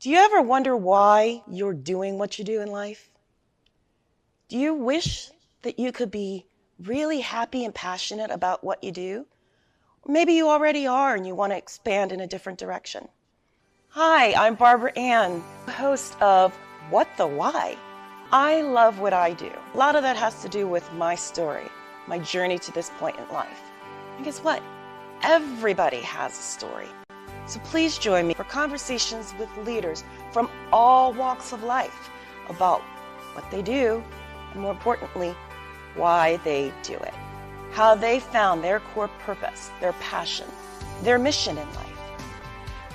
Do you ever wonder why you're doing what you do in life? Do you wish that you could be really happy and passionate about what you do? Or maybe you already are and you want to expand in a different direction. Hi, I'm Barbara Ann, host of What the Why? I love what I do. A lot of that has to do with my story, my journey to this point in life. And guess what? Everybody has a story. So please join me for conversations with leaders from all walks of life about what they do, and more importantly, why they do it, how they found their core purpose, their passion, their mission in life.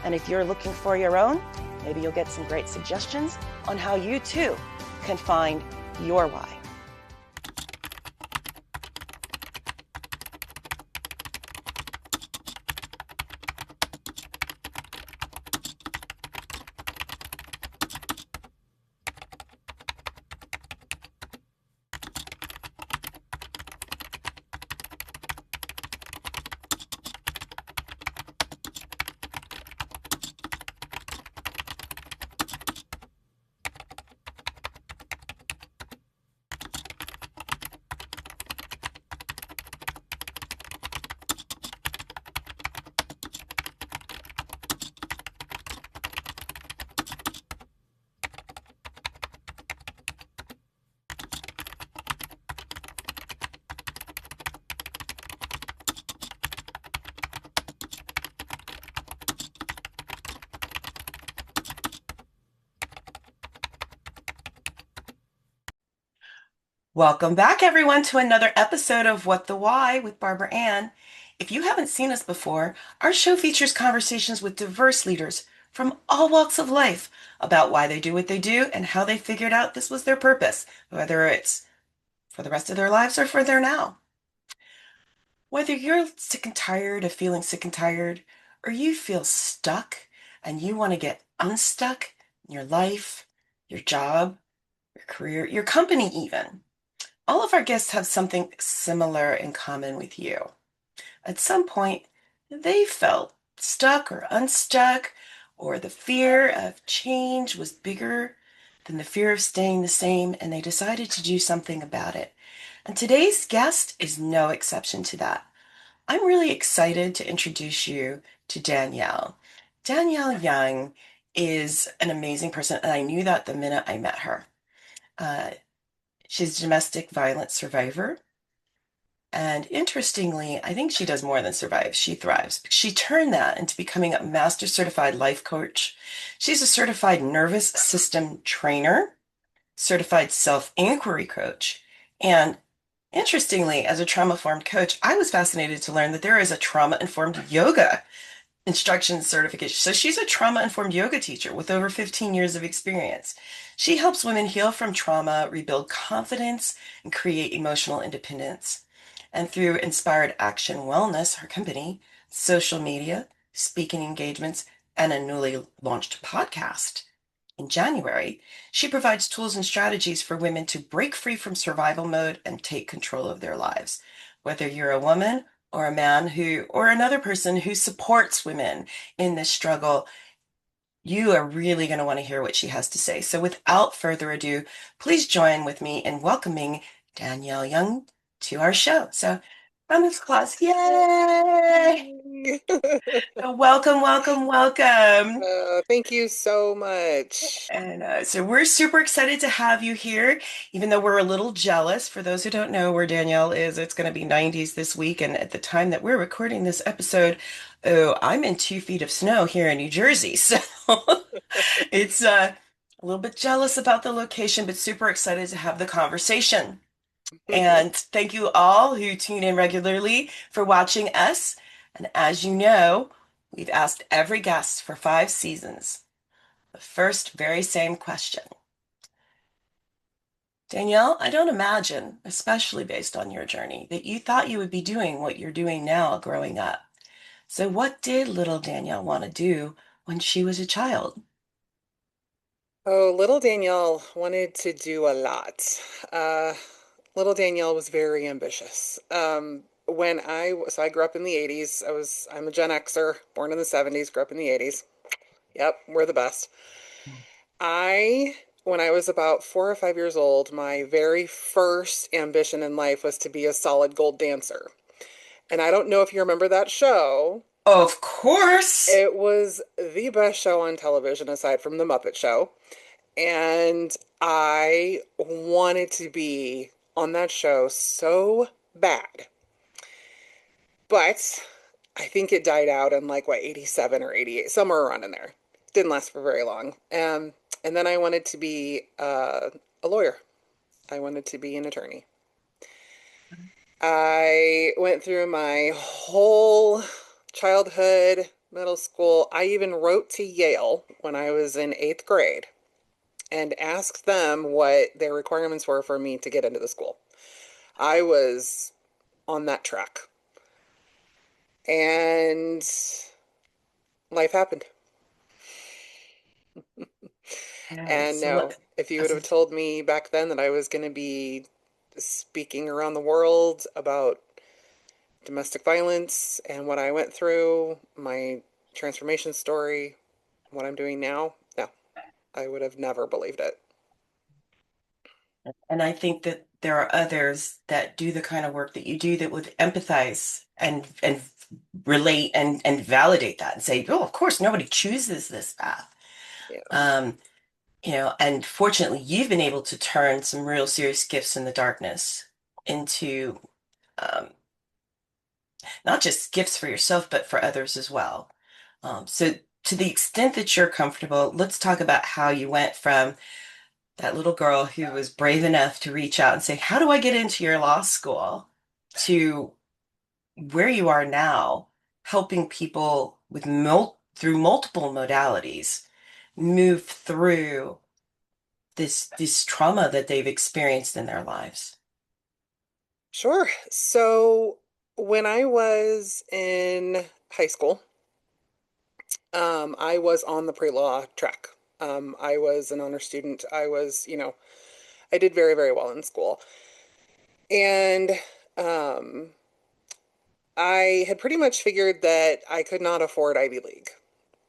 And if you're looking for your own, maybe you'll get some great suggestions on how you too can find your why. Welcome back, everyone, to another episode of What the Why with Barbara Ann. If you haven't seen us before, our show features conversations with diverse leaders from all walks of life about why they do what they do and how they figured out this was their purpose, whether it's for the rest of their lives or for their now. Whether you're sick and tired of feeling sick and tired, or you feel stuck and you want to get unstuck in your life, your job, your career, your company even. All of our guests have something similar in common with you. At some point, they felt stuck or unstuck, or the fear of change was bigger than the fear of staying the same, and they decided to do something about it. And today's guest is no exception to that. I'm really excited to introduce you to Danielle. Danielle Young is an amazing person, and I knew that the minute I met her. Uh, she's a domestic violence survivor. And interestingly, I think she does more than survive. She thrives. She turned that into becoming a master certified life coach. She's a certified nervous system trainer, certified self-inquiry coach. And interestingly, as a trauma-informed coach, I was fascinated to learn that there is a trauma-informed yoga instruction certification. So she's a trauma-informed yoga teacher with over 15 years of experience. She helps women heal from trauma, rebuild confidence, and create emotional independence. And through Inspired Action Wellness, her company, social media, speaking engagements, and a newly launched podcast in January, she provides tools and strategies for women to break free from survival mode and take control of their lives. Whether you're a woman or a man or another person who supports women in this struggle, you are really going to want to hear what she has to say. So without further ado, please join with me in welcoming Danielle Young to our show. So round of applause. Yay! Welcome, welcome, welcome. Thank you so much. And so we're super excited to have you here, even though we're a little jealous. For those who don't know where Danielle is, it's going to be 90s this week. And at the time that we're recording this episode, oh, I'm in 2 feet of snow here in New Jersey. So it's a little bit jealous about the location, but super excited to have the conversation. And thank you all who tune in regularly for watching us. And as you know, we've asked every guest for 5 seasons the first very same question. Danielle, I don't imagine, especially based on your journey, that you thought you would be doing what you're doing now growing up. So what did little Danielle want to do when she was a child? Oh, little Danielle wanted to do a lot. Uh, Little Danielle was very ambitious. So I grew up in the 80s. I'm a Gen Xer, born in the 70s, grew up in the 80s. Yep, we're the best. When I was about 4 or 5 years old, my very first ambition in life was to be a solid gold dancer. And I don't know if you remember that show. Of course. It was the best show on television aside from The Muppet Show. And I wanted to be on that show so bad. But I think it died out in like what, 87 or 88, somewhere around in there. Didn't last for very long. And then I wanted to be a lawyer. I wanted to be an attorney. I went through my whole childhood, middle school. I even wrote to Yale when I was in eighth grade and asked them what their requirements were for me to get into the school. I was on that track. And life happened. Yeah, And so no, if you would as have a, told me back then that I was going to be speaking around the world about domestic violence and what I went through, my transformation story, what I'm doing now, no, I would have never believed it. and I think that there are others that do the kind of work that you do that would empathize and relate and validate that and say, oh, of course, nobody chooses this path. Yeah, Um, and fortunately, you've been able to turn some real serious gifts in the darkness into um, not just gifts for yourself, but for others as well. So, to the extent that you're comfortable, let's talk about how you went from that little girl who was brave enough to reach out and say, how do I get into your law school? To where you are now, helping people with through multiple modalities move through this trauma that they've experienced in their lives. sure. So when I was in high school, I was on the pre-law track. I was an honor student. I did very, very well in school. And um, I had pretty much figured that I could not afford Ivy League.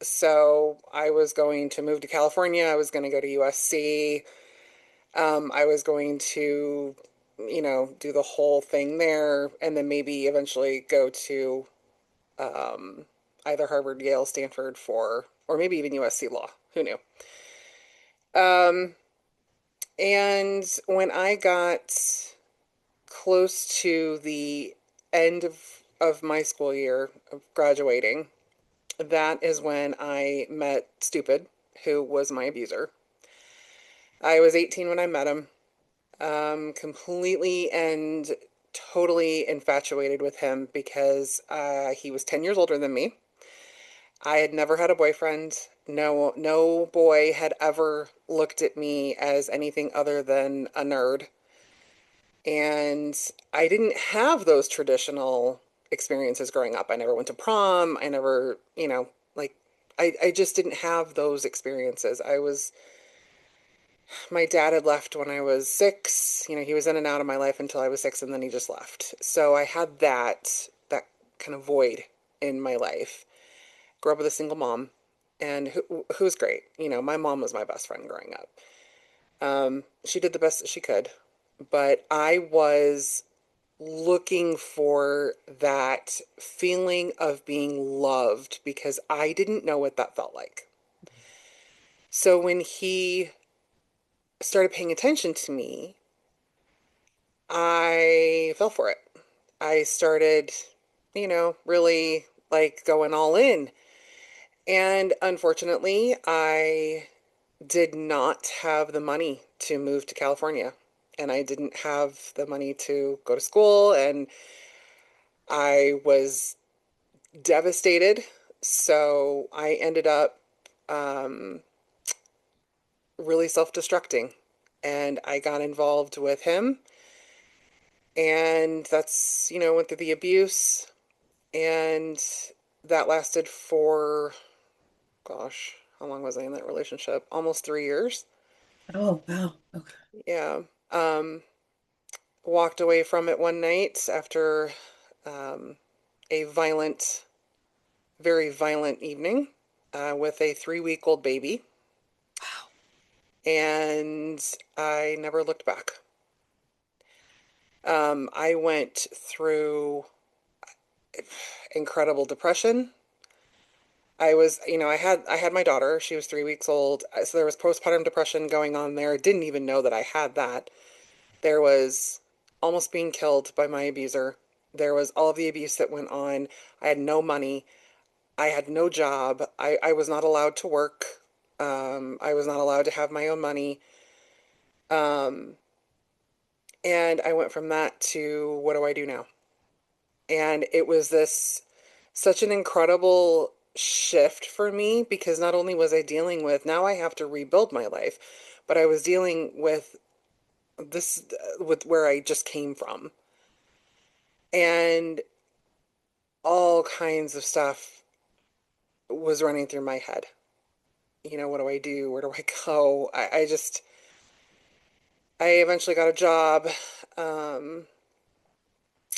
So I was going to move to California. I was going to go to USC. I was going to, do the whole thing there and then maybe eventually go to um, either Harvard, Yale, Stanford or maybe even USC Law. Who knew? Um, and when I got close to the end of my school year of graduating, that is when I met Stupid, who was my abuser. I was 18 when I met him, completely and totally infatuated with him because he was 10 years older than me. I had never had a boyfriend. No, no boy had ever looked at me as anything other than a nerd. And I didn't have those traditional experiences growing up. I never went to prom. I never, like, I just didn't have those experiences. My dad had left when I was 6. He was in and out of my life until I was 6, and then he just left. So I had that kind of void in my life. Grew up with a single mom, and who's great. My mom was my best friend growing up. She did the best that she could, but I was looking for that feeling of being loved because I didn't know what that felt like. So when he started paying attention to me, I fell for it. I started, really like going all in. And unfortunately, I did not have the money to move to California. And I didn't have the money to go to school. And I was devastated. So I ended up um, really self destructing. And I got involved with him. And that's, went through the abuse. And that lasted for, gosh, how long was I in that relationship? Almost 3 years. Oh, wow. Okay. Yeah. Um, Walked away from it one night after um, a very violent evening with a 3-week-old baby. and I never looked back. I went through incredible depression. I had my daughter. She was 3 weeks old. So there was postpartum depression going on there. Didn't even know that I had that. There was almost being killed by my abuser. There was all of the abuse that went on. I had no money. I had no job. I was not allowed to work. I was not allowed to have my own money. Um, and I went from that to what do I do now? And it was this such an incredible shift for me because not only was I dealing with now I have to rebuild my life, but I was dealing with this with where I just came from and all kinds of stuff was running through my head. What do I do? Where do I go? I eventually got a job, um,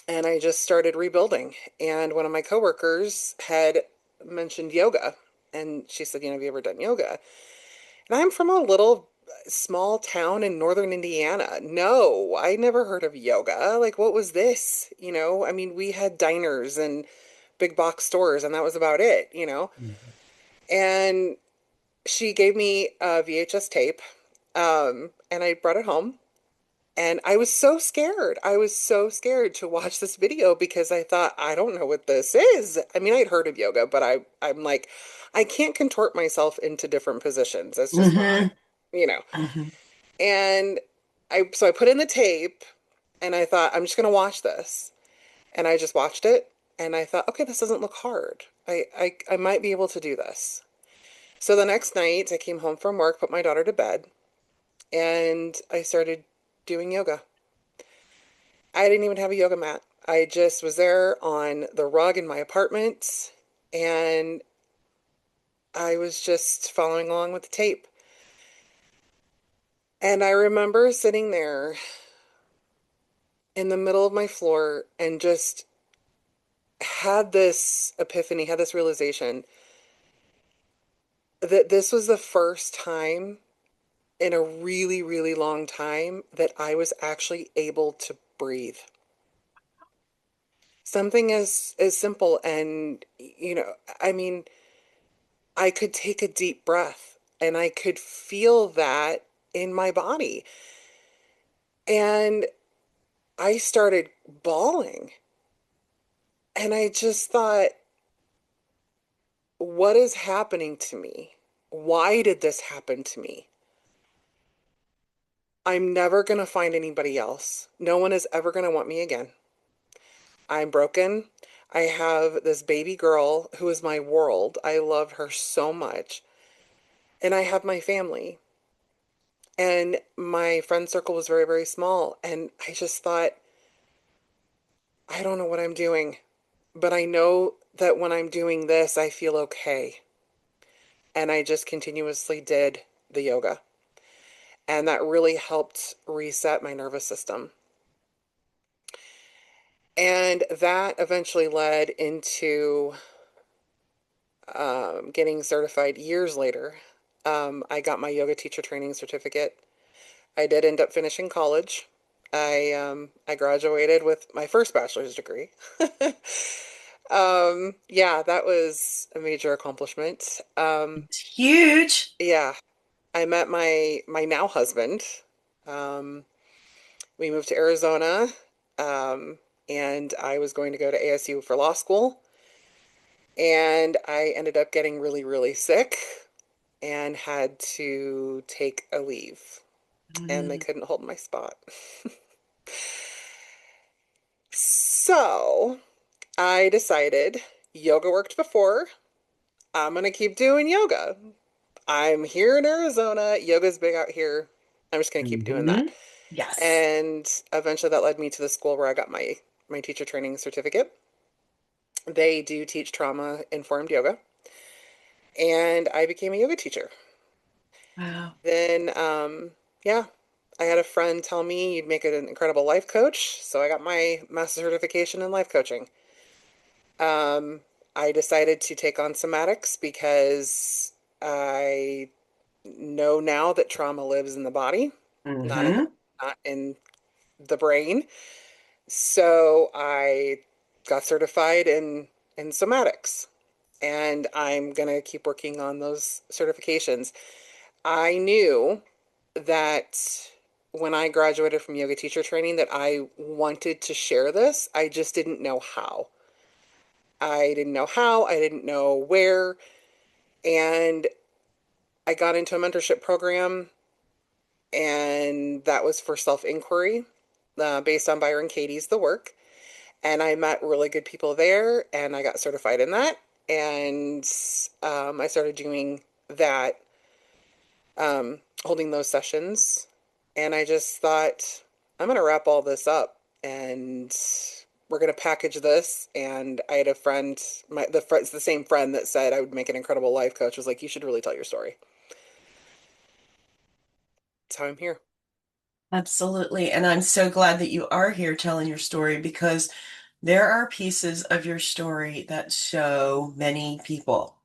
and I just started rebuilding. And one of my coworkers had mentioned yoga, and she said, have you ever done yoga? And I'm from a little small town in northern Indiana. No, I never heard of yoga. Like, what was this? I mean, we had diners and big box stores, and that was about it. Mhm. And she gave me a VHS tape, and I brought it home. And I was so scared. I was so scared to watch this video because I thought, I don't know what this is. I mean, I'd heard of yoga, but I'm like, I can't contort myself into different positions. That's just not, Mhm. you know. Mhm. And so I put in the tape and I thought, I'm just going to watch this. And I just watched it and I thought, okay, this doesn't look hard. I might be able to do this. So the next night I came home from work, put my daughter to bed, and I started doing yoga. I didn't even have a yoga mat. I just was there on the rug in my apartment and I was just following along with the tape. And I remember sitting there in the middle of my floor and just had this epiphany, had this realization that this was the first time in a really, really long time that I was actually able to breathe. Something as simple and I mean, I could take a deep breath and I could feel that in my body. And I started bawling. And I just thought, what is happening to me? Why did this happen to me? I'm never going to find anybody else. No one is ever going to want me again. I'm broken. I have this baby girl who is my world. I love her so much. And I have my family. And my friend circle was very, very small. And I just thought, I don't know what I'm doing, but I know that when I'm doing this, I feel okay. And I just continuously did the yoga. And that really helped reset my nervous system. And that eventually led into getting certified years later. I got my yoga teacher training certificate. I did end up finishing college. I graduated with my first bachelor's degree. Yeah, that was a major accomplishment. It's huge. Yeah, I met my now husband. Um, we moved to Arizona, and I was going to go to ASU for law school, and I ended up getting really, really sick and had to take a leave, and they Mm. couldn't hold my spot. So I decided yoga worked before. I'm gonna keep doing yoga. I'm here in Arizona. Yoga's big out here. I'm just gonna keep doing that. Mhm. Yes. And eventually that led me to the school where I got my teacher training certificate. They do teach trauma informed yoga. And I became a yoga teacher. Wow. Then yeah, I had a friend tell me you'd make an incredible life coach. So I got my master certification in life coaching. Um, I decided to take on somatics because I know now that trauma lives in the body, not in the, Mm-hmm. not in the brain. So I got certified in somatics, and I'm gonna keep working on those certifications. I knew that when I graduated from yoga teacher training that I wanted to share this. I just didn't know how. I didn't know how, I didn't know where, and I got into a mentorship program, and that was for self-inquiry, based on Byron Katie's The Work. And I met really good people there, and I got certified in that. And I started doing that, holding those sessions. And I just thought, I'm going to wrap all this up, and we're going to package this. And I had a friend, it's the same friend that said I would make an incredible life coach, was like, you should really tell your story. That's how I'm here. Absolutely. And I'm so glad that you are here telling your story because there are pieces of your story that so many people,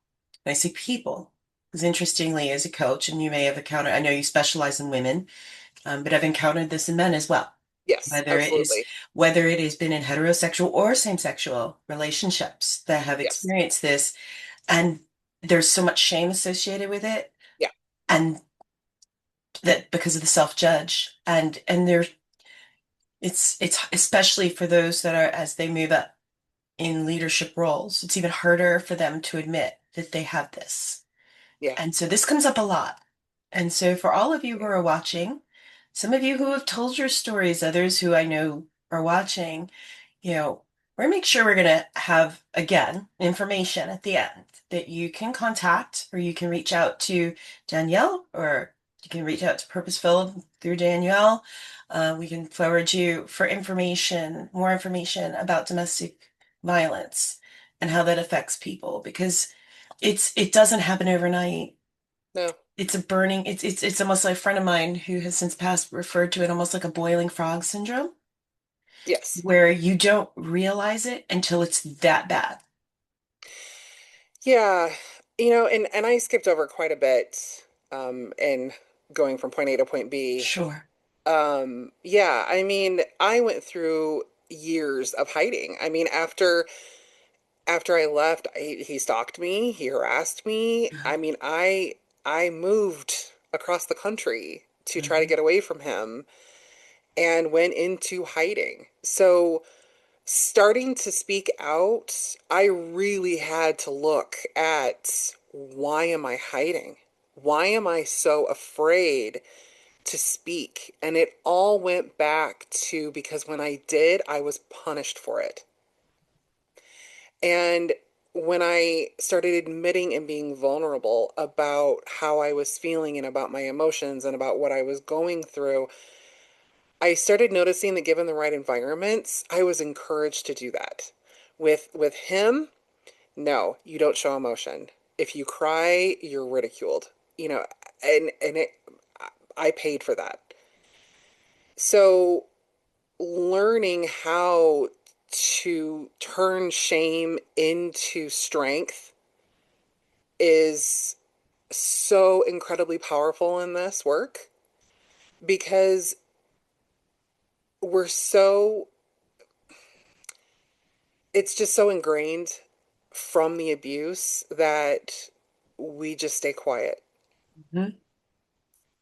and I say people, because interestingly, as a coach, and you may have encountered, I know you specialize in women, but I've encountered this in men as well. Yes, Whether it is, absolutely. whether it has been in heterosexual or same-sexual relationships that have Yes. experienced this, and there's so much shame associated with it, Yeah. and that because of the self-judge, and there, it's especially for those that are as they move up in leadership roles, it's even harder for them to admit that they have this. Yeah. And so this comes up a lot. And so for all of you who are watching, some of you who have told your stories, others who I know are watching, we're gonna make sure we're gonna have again information at the end that you can contact or you can reach out to Danielle or you can reach out to Purposeful through Danielle. We can forward you for information, more information about domestic violence and how that affects people because it doesn't happen overnight. No. It's a burning, it's almost like a friend of mine who has since passed referred to it almost like a boiling frog syndrome, Yes. where you don't realize it until it's that bad. Yeah. And I skipped over quite a bit, in going from point A to point B. Sure. Yeah, I mean, I went through years of hiding. I mean, after I left, he stalked me, he harassed me. I mean, I moved across the country to try to Mhm. get away from him and went into hiding. So, starting to speak out, I really had to look at, why am I hiding? Why am I so afraid to speak? And it all went back to, because when I did, I was punished for it. And when I started admitting and being vulnerable about how I was feeling and about my emotions and about what I was going through, I started noticing that given the right environments, I was encouraged to do that. With him, no, you don't show emotion. If you cry, you're ridiculed. You know, and it I paid for that. So learning how to turn shame into strength is so incredibly powerful in this work, because we're so it's just so ingrained from the abuse that we just stay quiet. Mhm.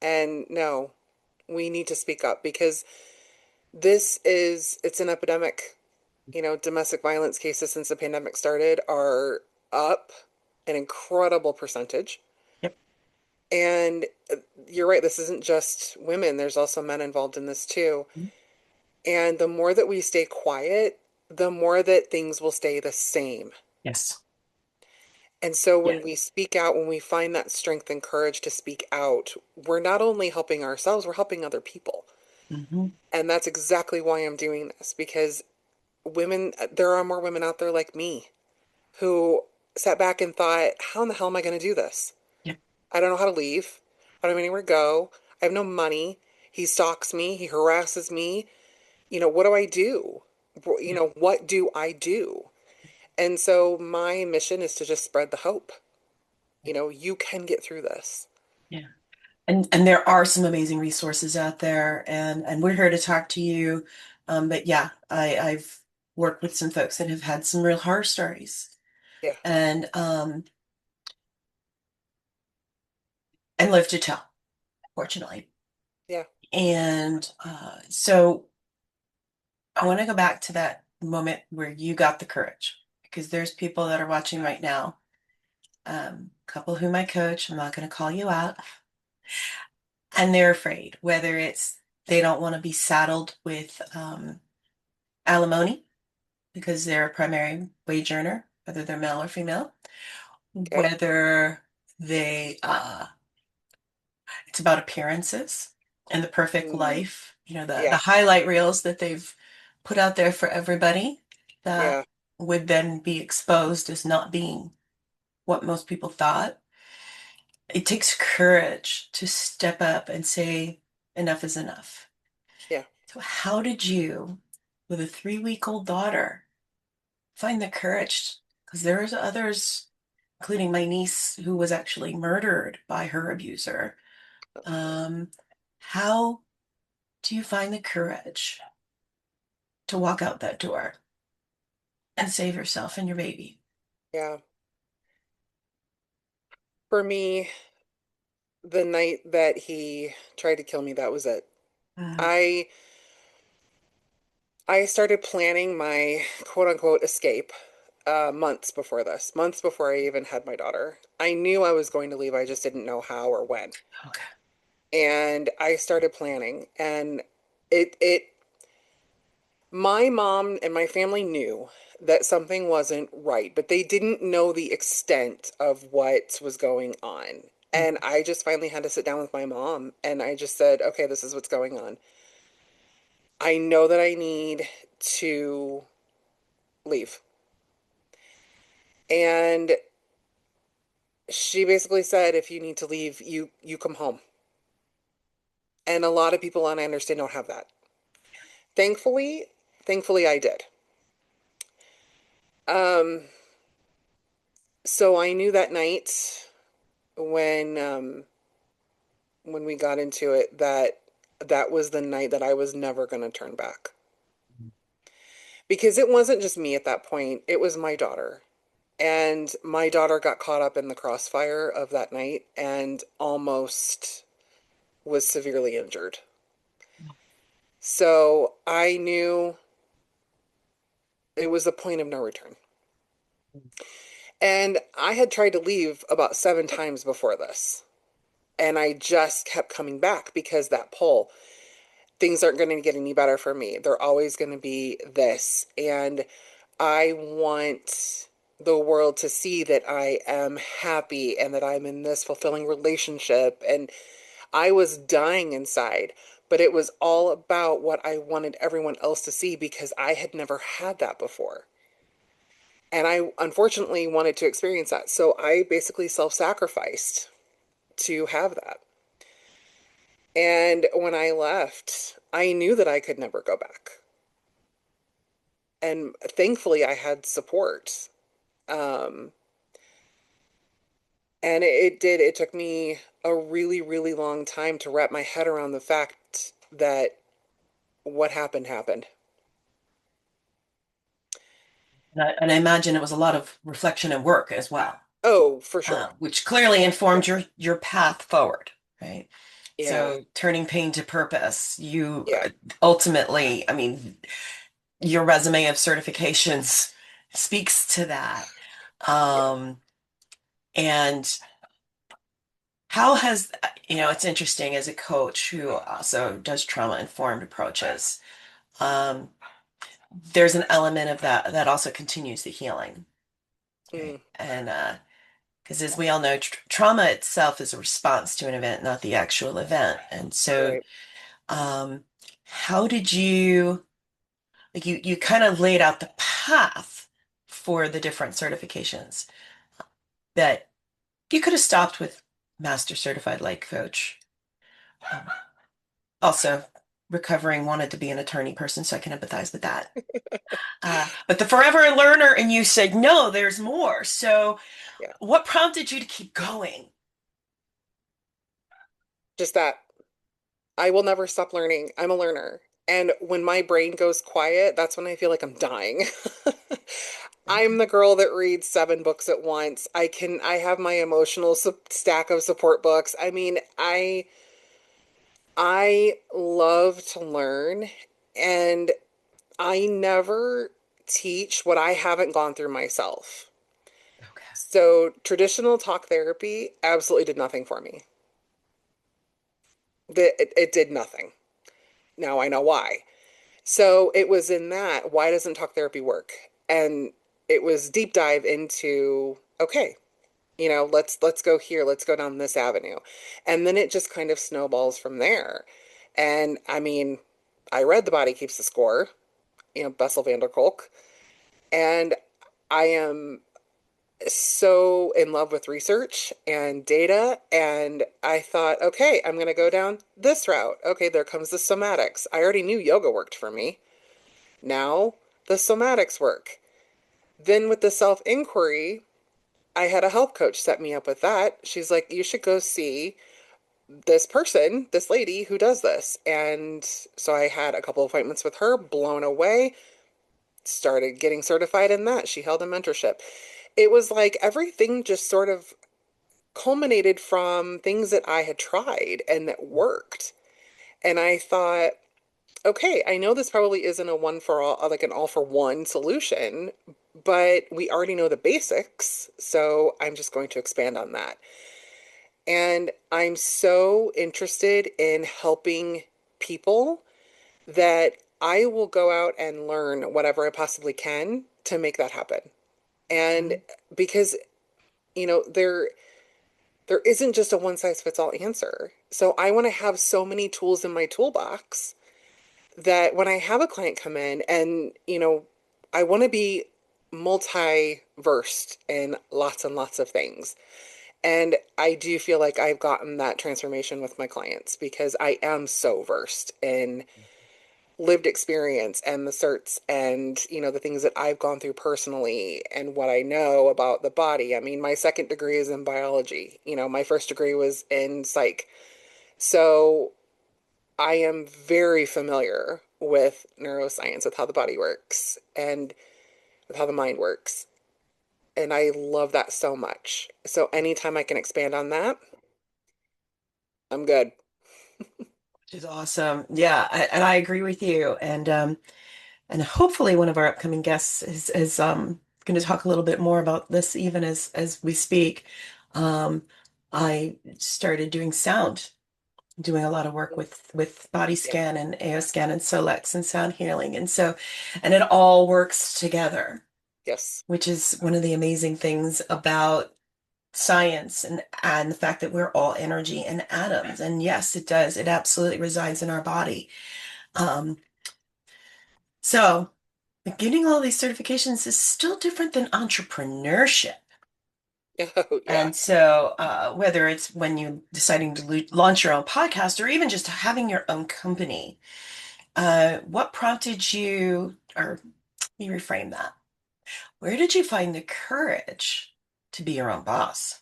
And no, we need to speak up, because it's an epidemic. Domestic violence cases since the pandemic started are up an incredible percentage. Yep. And you're right, this isn't just women, there's also men involved in this too. Mhm. And the more that we stay quiet, the more that things will stay the same. Yes. And so Yeah. when we speak out, when we find that strength and courage to speak out, we're not only helping ourselves, we're helping other people. Hmm. And that's exactly why I'm doing this, because there are more women out there like me who sat back and thought, how in the hell am I going to do this? Yep. I don't know how to leave. I don't have anywhere to go. I have no money. He stalks me. He harasses me. What do I do? Yeah. What do I do? And so my mission is to just spread the hope. You can get through this. Yeah. And there are some amazing resources out there, and we're here to talk to you. But yeah, I've worked with some folks that have had some real horror stories, Yeah, and lived to tell, fortunately. yeah, And so I want to go back to that moment where you got the courage, because there's people that are watching right now. A couple whom I coach, I'm not going to call you out, and they're afraid, whether it's they don't want to be saddled with alimony because they're a primary wage earner, whether they're male or female, okay. whether they it's about appearances and the perfect Mm, life, the yeah, highlight reels that they've put out there for everybody that yeah, would then be exposed as not being what most people thought. It takes courage to step up and say enough is enough. yeah. So how did you, with a 3-week-old daughter, find the courage? Because there's others, including my niece, who was actually murdered by her abuser. Oh, Um, how do you find the courage to walk out that door and save yourself and your baby? yeah. For me, the night that he tried to kill me, that was it. Mm, I I started planning my quote unquote escape months before this, months before I even had my daughter. I knew I was going to leave, I just didn't know how or when. okay. And I started planning, and it my mom and my family knew that something wasn't right, but they didn't know the extent of what was going on. And I just finally had to sit down with my mom and I just said, okay, this is what's going on. I know that I need to leave. And she basically said, if you need to leave, you come home. And a lot of people, and I understand, don't have that. Thankfully, thankfully I did. Um, so I knew that night when when we got into it that that was the night that I was never going to turn back. Because it wasn't just me at that point, it was my daughter. And my daughter got caught up in the crossfire of that night and almost was severely injured. So I knew it was a point of no return. And I had tried to leave about 7 times before this. And I just kept coming back because that pull, things aren't going to get any better for me. They're always going to be this. And I want the world to see that I am happy and that I'm in this fulfilling relationship. And I was dying inside, but it was all about what I wanted everyone else to see because I had never had that before. And I unfortunately wanted to experience that. So I basically self sacrificed to have that. And when I left, I knew that I could never go back. And thankfully, I had support. Um, and it took me a really, really long time to wrap my head around the fact that what happened happened. And I imagine it was a lot of reflection and work as well, Oh, for sure. which clearly informed Yeah. your path forward, right? Yeah. So turning pain to purpose, you Yeah. ultimately, I mean, your resume of certifications speaks to that. Yeah. Um, and how has, it's interesting as a coach who also does trauma-informed approaches. Um, there's an element of that that also continues the healing, Mm, right? And because as we all know, trauma itself is a response to an event, not the actual event. And so, right. um, how did you, like, you kind of laid out the path for the different certifications that you could have stopped with Master Certified Life Coach. Um, Also, recovering wanted to be an attorney person, so I can empathize with that. But the forever learner, and you said, no, there's more. So, Yeah. what prompted you to keep going? just that I will never stop learning. I'm a learner. And when my brain goes quiet, that's when I feel like I'm dying. I'm the girl that reads 7 books at once. I have my emotional stack of support books. I mean, I love to learn, and I never teach what I haven't gone through myself. Okay. So traditional talk therapy absolutely did nothing for me. It did nothing. Now I know why. So it was in that, why doesn't talk therapy work? And it was deep dive into, okay, let's go here, let's go down this avenue. And then it just kind of snowballs from there. And I mean, I read The Body Keeps the Score, Bessel van der Kolk, and I am so in love with research and data. And I thought, okay, I'm going to go down this route. Okay, there comes the somatics. I already knew yoga worked for me. Now the somatics work. Then with the self inquiry, I had a health coach set me up with that. She's like, you should go see this person, this lady who does this. And so I had a couple appointments with her, blown away, started getting certified in that. She held a mentorship. It was like everything just sort of culminated from things that I had tried and that worked. And I thought, okay, I know this probably isn't a one for all, like an all for one solution, but we already know the basics. So I'm just going to expand on that. And I'm so interested in helping people that I will go out and learn whatever I possibly can to make that happen. And because, there isn't just a one size fits all answer. So I want to have so many tools in my toolbox that when I have a client come in and, I want to be multi-versed in lots and lots of things. And I do feel like I've gotten that transformation with my clients because I am so versed in lived experience and the certs and, the things that I've gone through personally and what I know about the body. I mean, my second degree is in biology. My first degree was in psych. So I am very familiar with neuroscience, with how the body works and with how the mind works. And I love that so much. So anytime I can expand on that, I'm good. Which is awesome. Yeah, and I agree with you. And hopefully one of our upcoming guests is going to talk a little bit more about this even as we speak. Um, I started doing sound, doing a lot of work with body Yep. scan and AO scan and Solex and sound healing. And it all works together, Yes. which is one of the amazing things about science and the fact that we're all energy and atoms. And yes, it does. It absolutely resides in our body. Um, so getting all these certifications is still different than entrepreneurship. Oh, yeah. And so, whether it's when you're deciding to launch your own podcast or even just having your own company, what prompted you, or let me reframe that. Where did you find the courage to be your own boss?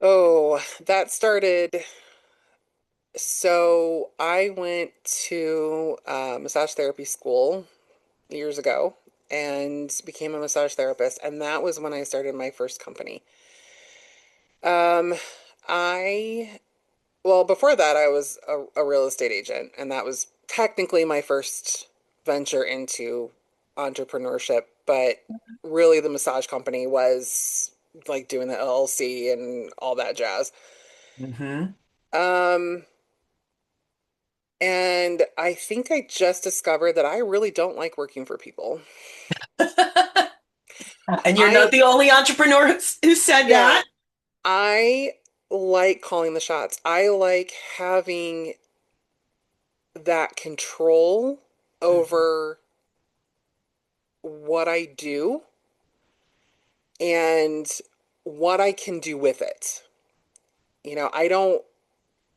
Oh, that started. So I went to massage therapy school years ago and became a massage therapist. And that was when I started my first company. Um, I, well, before that, I was a real estate agent, and that was technically my first venture into entrepreneurship. But really, the massage company was like doing the LLC and all that jazz. Hmm. Um, and I think I just discovered that I really don't like working for people. And you're not I, the only entrepreneur who said yeah, that. I like calling the shots. I like having that control Mhm. over what I do and what I can do with it. I don't,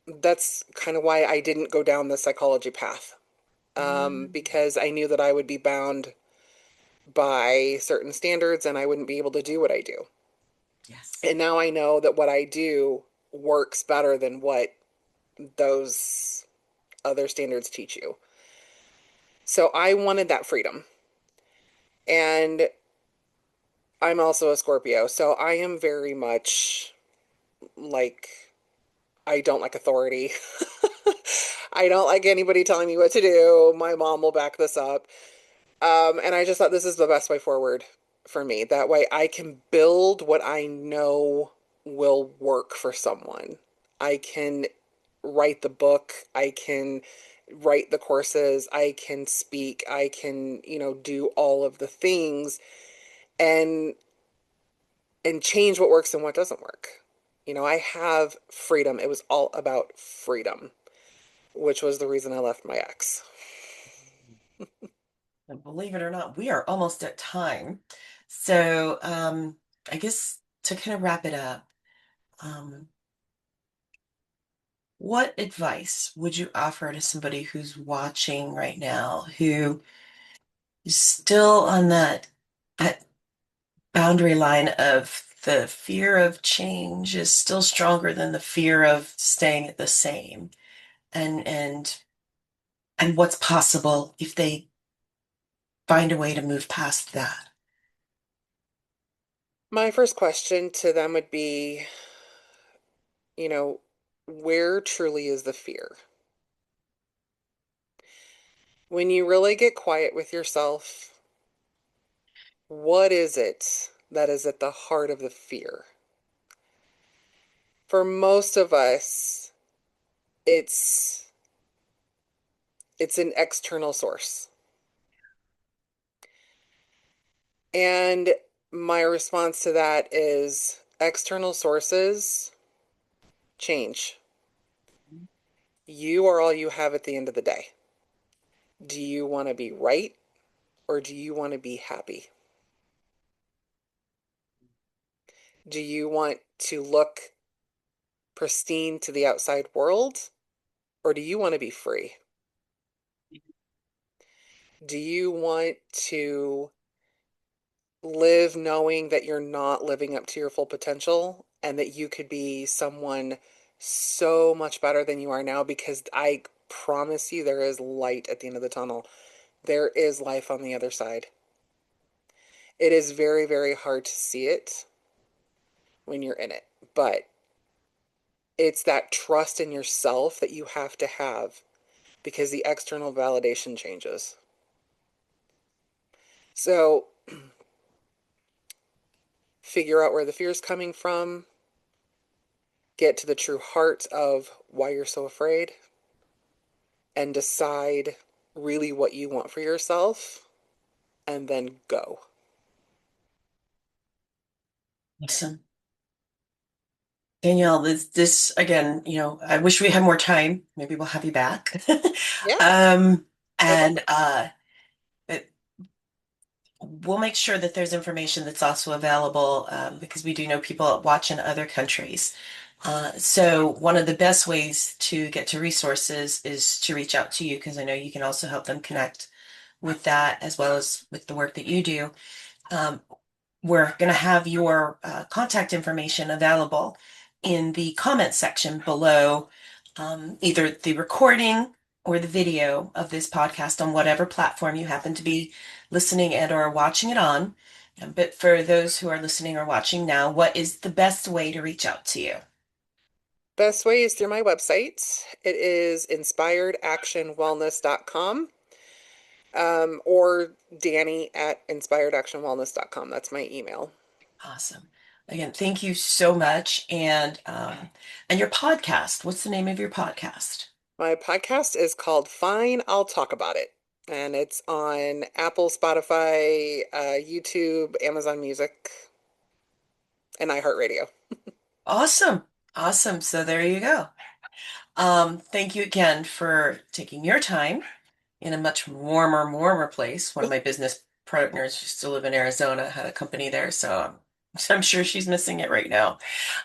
that's kind of why I didn't go down the psychology path, Mm. because I knew that I would be bound by certain standards and I wouldn't be able to do what I do. Yes. And now I know that what I do works better than what those other standards teach you. So I wanted that freedom. And I'm also a Scorpio, so I am very much like, I don't like authority. I don't like anybody telling me what to do. My mom will back this up. And I just thought this is the best way forward for me. That way I can build what I know will work for someone. I can write the book. I can write the courses. I can speak. I can, do all of the things and change what works and what doesn't work. I have freedom. It was all about freedom, which was the reason I left my ex. And believe it or not, we are almost at time. So, I guess to kind of wrap it up, um, what advice would you offer to somebody who's watching right now, who is still on that boundary line of the fear of change is still stronger than the fear of staying the same, and what's possible if they find a way to move past that? My first question to them would be, you know, where truly is the fear? When you really get quiet with yourself, what is it that is at the heart of the fear? For most of us, it's it's an external source. And my response to that is external sources change. You are all you have at the end of the day. Do you want to be right or do you want to be happy? Do you want to look pristine to the outside world or do you want to be free? Do you want to live knowing that you're not living up to your full potential and that you could be someone so much better than you are now? Because I promise you, there is light at the end of the tunnel. There is life on the other side. It is very, very hard to see it when you're in it, but it's that trust in yourself that you have because the external validation changes. So figure out where the fear is coming from, get to the true heart of why you're so afraid, and decide really what you want for yourself, and then go. Awesome. Danielle, this again, I wish we had more time. Maybe we'll have you back. Yeah, Um, I'd love and to. it, we'll make sure that there's information that's also available, because we do know people watch in other countries. So one of the best ways to get to resources is to reach out to you because I know you can also help them connect with that as well as with the work that you do. Um, we're going to have your contact information available in the comment section below, either the recording or the video of this podcast on whatever platform you happen to be listening and or watching it on. But for those who are listening or watching now, what is the best way to reach out to you? Best way is through my website. It is inspiredactionwellness.com, or Danny at inspiredactionwellness.com. That's my email. Awesome. Again, thank you so much. And your podcast, what's the name of your podcast? My podcast is called Fine, I'll Talk About It. And it's on Apple, Spotify, YouTube, Amazon Music, and iHeartRadio. Awesome. Awesome. So there you go. Thank you again for taking your time in a much warmer place. One of my business partners used to live in Arizona, had a company there, so I'm sure she's missing it right now.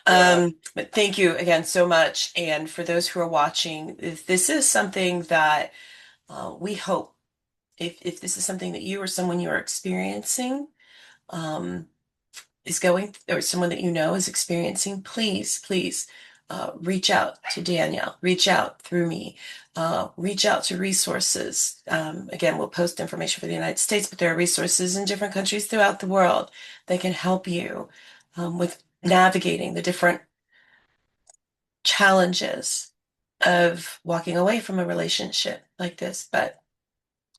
Yeah. But thank you again so much. And for those who are watching, if this is something that we hope, if this is something that you or someone you are experiencing, um, is going, or someone that you know is experiencing, please, please. reach out to Danielle, reach out through me, reach out to resources. Again, we'll post information for the United States, but there are resources in different countries throughout the world that can help you with navigating the different challenges of walking away from a relationship like this. But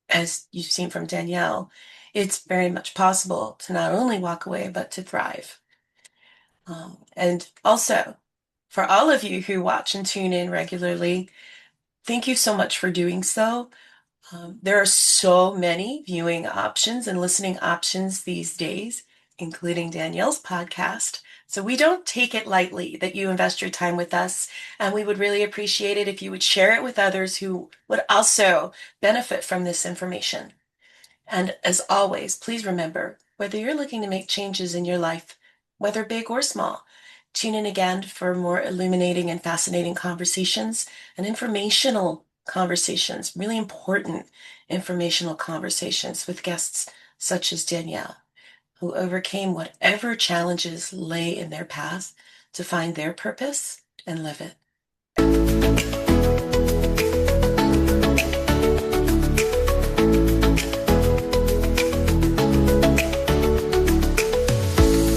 as you've seen from Danielle, it's very much possible to not only walk away, but to thrive. And also, for all of you who watch and tune in regularly, thank you so much for doing so. There are so many viewing options and listening options these days, including Danielle's podcast. So we don't take it lightly that you invest your time with us, and we would really appreciate it if you would share it with others who would also benefit from this information. And as always, please remember, whether you're looking to make changes in your life, whether big or small, tune in again for more illuminating and fascinating conversations and informational conversations, really important informational conversations with guests such as Danielle, who overcame whatever challenges lay in their path to find their purpose and live it.